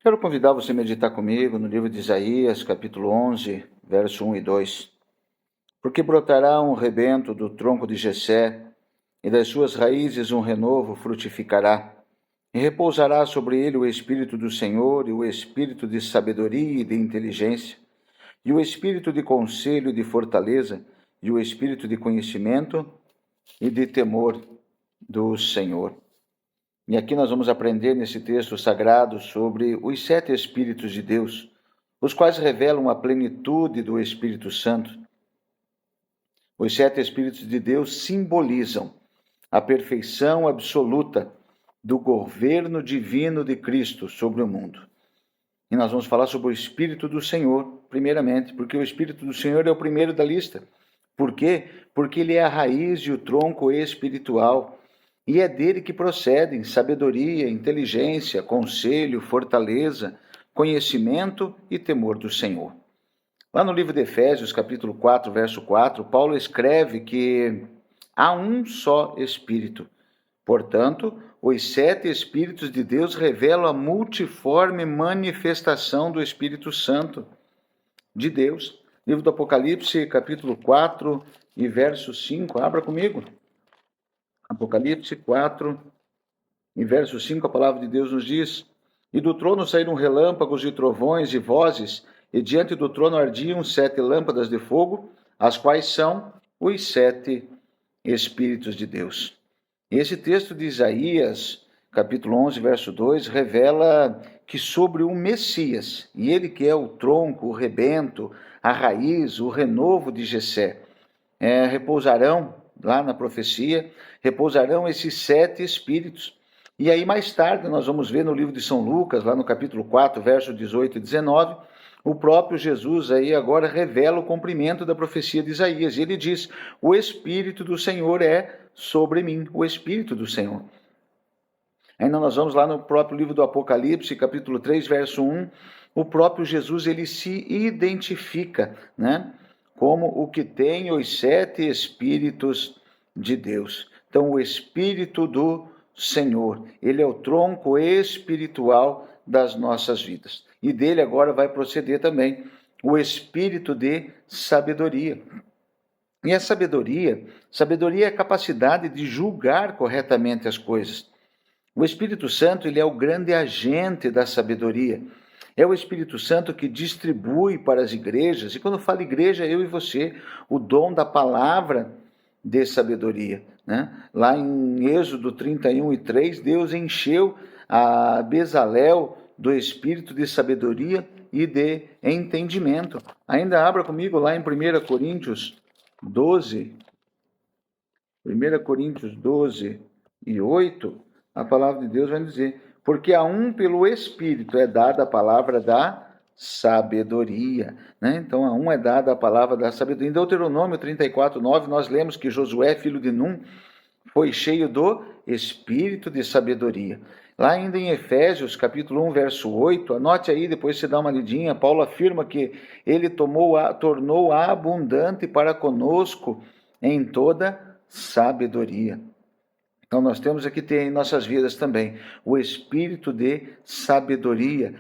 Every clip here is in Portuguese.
Quero convidar você a meditar comigo no livro de Isaías, capítulo 11, verso 1 e 2. Porque brotará um rebento do tronco de Jessé, e das suas raízes um renovo frutificará. E repousará sobre ele o Espírito do Senhor, e o Espírito de sabedoria e de inteligência, e o Espírito de conselho e de fortaleza, e o Espírito de conhecimento e de temor do Senhor. E aqui nós vamos aprender nesse texto sagrado sobre os 7 Espíritos de Deus, os quais revelam a plenitude do Espírito Santo. Os 7 Espíritos de Deus simbolizam a perfeição absoluta do governo divino de Cristo sobre o mundo. E nós vamos falar sobre o Espírito do Senhor, primeiramente, porque o Espírito do Senhor é o primeiro da lista. Por quê? Porque ele é a raiz e o tronco espiritual. E é dele que procedem sabedoria, inteligência, conselho, fortaleza, conhecimento e temor do Senhor. Lá no livro de Efésios, capítulo 4, verso 4, Paulo escreve que há um só Espírito. Portanto, os 7 Espíritos de Deus revelam a multiforme manifestação do Espírito Santo de Deus. Livro do Apocalipse, capítulo 4 e verso 5. Abra comigo. Apocalipse 4, em verso 5, a palavra de Deus nos diz: E do trono saíram relâmpagos e trovões e vozes, e diante do trono ardiam 7 lâmpadas de fogo, as quais são os 7 Espíritos de Deus. Esse texto de Isaías, capítulo 11, verso 2, revela que sobre o Messias, e ele que é o tronco, o rebento, a raiz, o renovo de Jessé, repousarão, lá na profecia, repousarão esses 7 Espíritos. E aí mais tarde nós vamos ver no livro de São Lucas, lá no capítulo 4, verso 18 e 19, o próprio Jesus aí agora revela o cumprimento da profecia de Isaías. E ele diz: o Espírito do Senhor é sobre mim, o Espírito do Senhor. Ainda nós vamos lá no próprio livro do Apocalipse, capítulo 3, verso 1, o próprio Jesus ele se identifica, como o que tem os 7 Espíritos de Deus. Então, o Espírito do Senhor, ele é o tronco espiritual das nossas vidas. E dele agora vai proceder também o Espírito de sabedoria. E a sabedoria é a capacidade de julgar corretamente as coisas. O Espírito Santo, ele é o grande agente da sabedoria. É o Espírito Santo que distribui para as igrejas, e quando falo igreja, eu e você, o dom da palavra de sabedoria. Lá em Êxodo 31 e 3, Deus encheu a Bezalel do Espírito de sabedoria e de entendimento. Ainda abra comigo lá em 1 Coríntios 12, 1 Coríntios 12 e 8, a palavra de Deus vai dizer: porque a um pelo Espírito é dada a palavra da sabedoria. Então, a um é dada a palavra da sabedoria. Em Deuteronômio 34, 9, nós lemos que Josué, filho de Num, foi cheio do Espírito de sabedoria. Lá ainda em Efésios, capítulo 1, verso 8, anote aí, depois você dá uma lidinha, Paulo afirma que ele tornou abundante para conosco em toda sabedoria. Então, nós temos aqui em nossas vidas também o Espírito de sabedoria,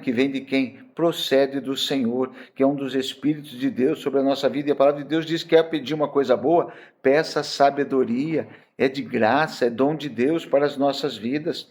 que vem de quem? Procede do Senhor, que é um dos Espíritos de Deus sobre a nossa vida. E a palavra de Deus diz que quer pedir uma coisa boa, peça sabedoria, é de graça, é dom de Deus para as nossas vidas.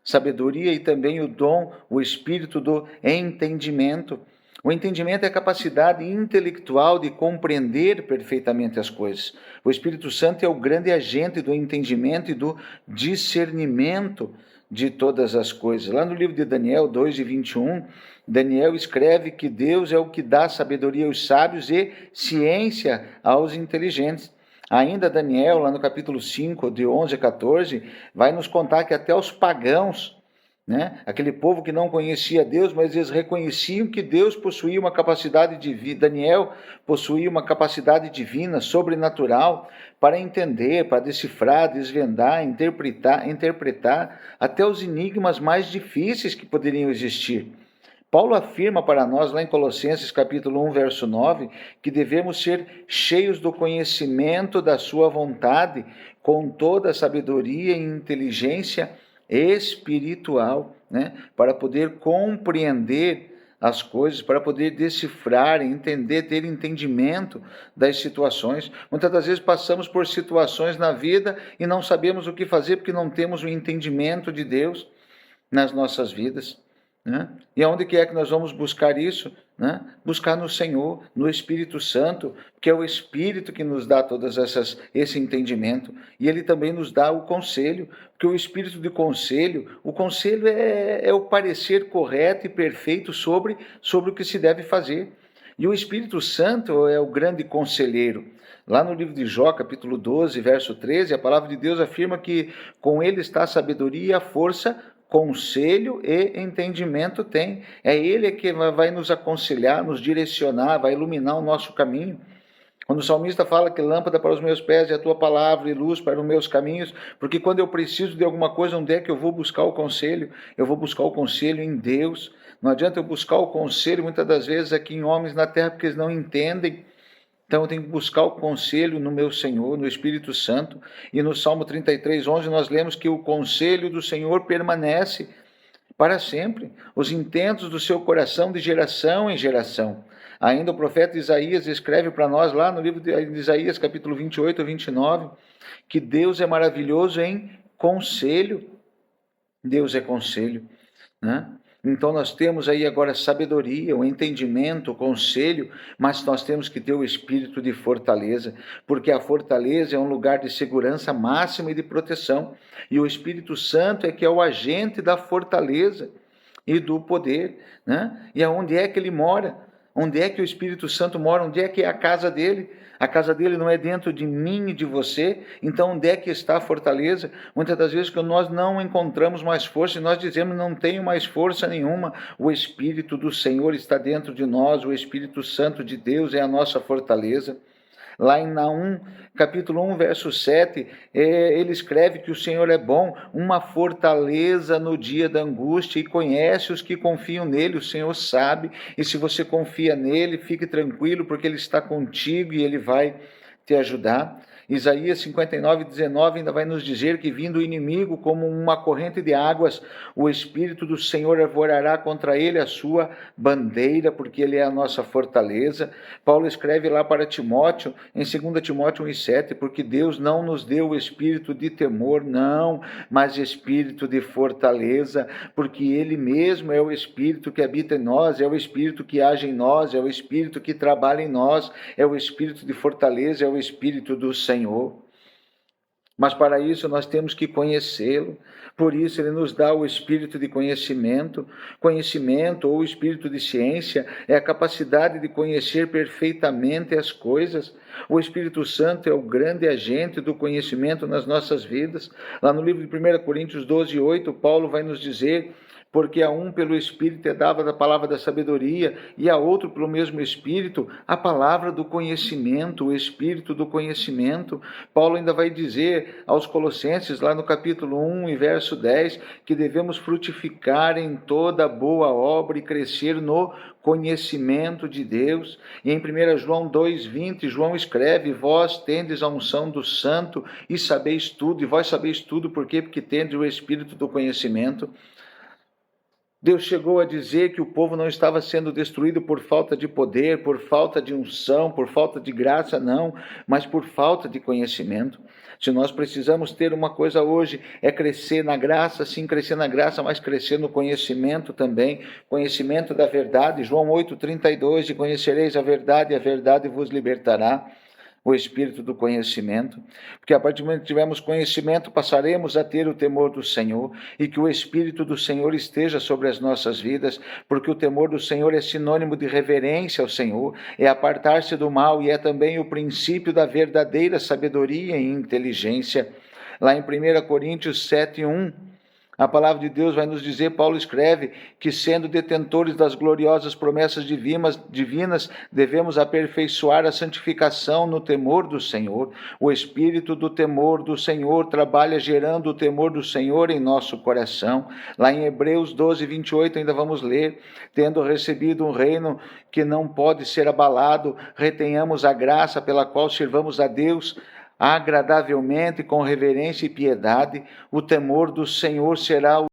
Sabedoria e também o dom, o Espírito do entendimento. O entendimento é a capacidade intelectual de compreender perfeitamente as coisas. O Espírito Santo é o grande agente do entendimento e do discernimento de todas as coisas. Lá no livro de Daniel 2 e 21, Daniel escreve que Deus é o que dá sabedoria aos sábios e ciência aos inteligentes. Ainda Daniel, lá no capítulo 5, de 11 a 14, vai nos contar que até os pagãos, aquele povo que não conhecia Deus, mas eles reconheciam que Deus possuía uma capacidade divina. Daniel possuía uma capacidade divina, sobrenatural, para entender, para decifrar, desvendar, interpretar até os enigmas mais difíceis que poderiam existir. Paulo afirma para nós, lá em Colossenses capítulo 1, verso 9, que devemos ser cheios do conhecimento da sua vontade, com toda a sabedoria e inteligência espiritual, né? Para poder compreender as coisas, para poder decifrar, entender, ter entendimento das situações. Muitas das vezes passamos por situações na vida e não sabemos o que fazer porque não temos o entendimento de Deus nas nossas vidas, né? E aonde que é que nós vamos buscar isso? Né? Buscar no Senhor, no Espírito Santo, que é o Espírito que nos dá todas esse entendimento, e Ele também nos dá o conselho, porque o Espírito de conselho, o conselho é o parecer correto e perfeito sobre o que se deve fazer, e o Espírito Santo é o grande conselheiro. Lá no livro de Jó, capítulo 12, verso 13, a palavra de Deus afirma que com Ele está a sabedoria e a força, conselho e entendimento tem. É Ele que vai nos aconselhar, nos direcionar, vai iluminar o nosso caminho. Quando o salmista fala que lâmpada para os meus pés é a tua palavra e luz para os meus caminhos, porque quando eu preciso de alguma coisa, onde é que eu vou buscar o conselho? Eu vou buscar o conselho em Deus. Não adianta eu buscar o conselho, muitas das vezes, aqui em homens na terra, porque eles não entendem. Então eu tenho que buscar o conselho no meu Senhor, no Espírito Santo. E no Salmo 33, 11, nós lemos que o conselho do Senhor permanece para sempre, os intentos do seu coração de geração em geração. Ainda o profeta Isaías escreve para nós lá no livro de Isaías, capítulo 28 a 29, que Deus é maravilhoso em conselho. Deus é conselho, né? Então nós temos aí agora sabedoria, o entendimento, o conselho, mas nós temos que ter o espírito de fortaleza, porque a fortaleza é um lugar de segurança máxima e de proteção, e o Espírito Santo é que é o agente da fortaleza e do poder, né? E aonde é que ele mora? Onde é que o Espírito Santo mora? Onde é que é a casa dele? A casa dele não é dentro de mim e de você, então onde é que está a fortaleza? Muitas das vezes que nós não encontramos mais força, e nós dizemos, não tenho mais força nenhuma, o Espírito do Senhor está dentro de nós, o Espírito Santo de Deus é a nossa fortaleza. Lá em Naum, capítulo 1, verso 7, ele escreve que o Senhor é bom, uma fortaleza no dia da angústia, e conhece os que confiam nele, o Senhor sabe, e se você confia nele, fique tranquilo, porque ele está contigo e ele vai te ajudar. Isaías 59, 19 ainda vai nos dizer que vindo o inimigo como uma corrente de águas, o Espírito do Senhor arvorará contra ele a sua bandeira, porque ele é a nossa fortaleza. Paulo escreve lá para Timóteo, em 2 Timóteo 1,7, porque Deus não nos deu o espírito de temor, não, mas espírito de fortaleza, porque ele mesmo é o Espírito que habita em nós, é o Espírito que age em nós, é o Espírito que trabalha em nós, é o Espírito de fortaleza, é o Espírito do Senhor. Mas para isso nós temos que conhecê-lo, por isso ele nos dá o espírito de conhecimento. Conhecimento ou espírito de ciência é a capacidade de conhecer perfeitamente as coisas. O Espírito Santo é o grande agente do conhecimento nas nossas vidas. Lá no livro de 1 Coríntios 12, 8, Paulo vai nos dizer: porque a um pelo Espírito é dada a palavra da sabedoria, e a outro pelo mesmo Espírito a palavra do conhecimento, o Espírito do conhecimento. Paulo ainda vai dizer aos Colossenses, lá no capítulo 1 e verso 10, que devemos frutificar em toda boa obra e crescer no conhecimento de Deus. E em 1 João 2,20, João escreve: vós tendes a unção do Santo e sabeis tudo. E vós sabeis tudo, por quê? Porque tendes o Espírito do conhecimento. Deus chegou a dizer que o povo não estava sendo destruído por falta de poder, por falta de unção, por falta de graça, não, mas por falta de conhecimento. Se nós precisamos ter uma coisa hoje, é crescer na graça, sim, crescer na graça, mas crescer no conhecimento também, conhecimento da verdade. João 8,32, e conhecereis a verdade vos libertará. O espírito do conhecimento, porque a partir do momento que tivermos conhecimento, passaremos a ter o temor do Senhor, e que o Espírito do Senhor esteja sobre as nossas vidas, porque o temor do Senhor é sinônimo de reverência ao Senhor, é apartar-se do mal, e é também o princípio da verdadeira sabedoria e inteligência. Lá em 1 Coríntios 7:1, a palavra de Deus vai nos dizer, Paulo escreve, que sendo detentores das gloriosas promessas divinas, devemos aperfeiçoar a santificação no temor do Senhor. O espírito do temor do Senhor trabalha gerando o temor do Senhor em nosso coração. Lá em Hebreus 12:28 ainda vamos ler: tendo recebido um reino que não pode ser abalado, retenhamos a graça pela qual servamos a Deus agradavelmente, com reverência e piedade, o temor do Senhor será o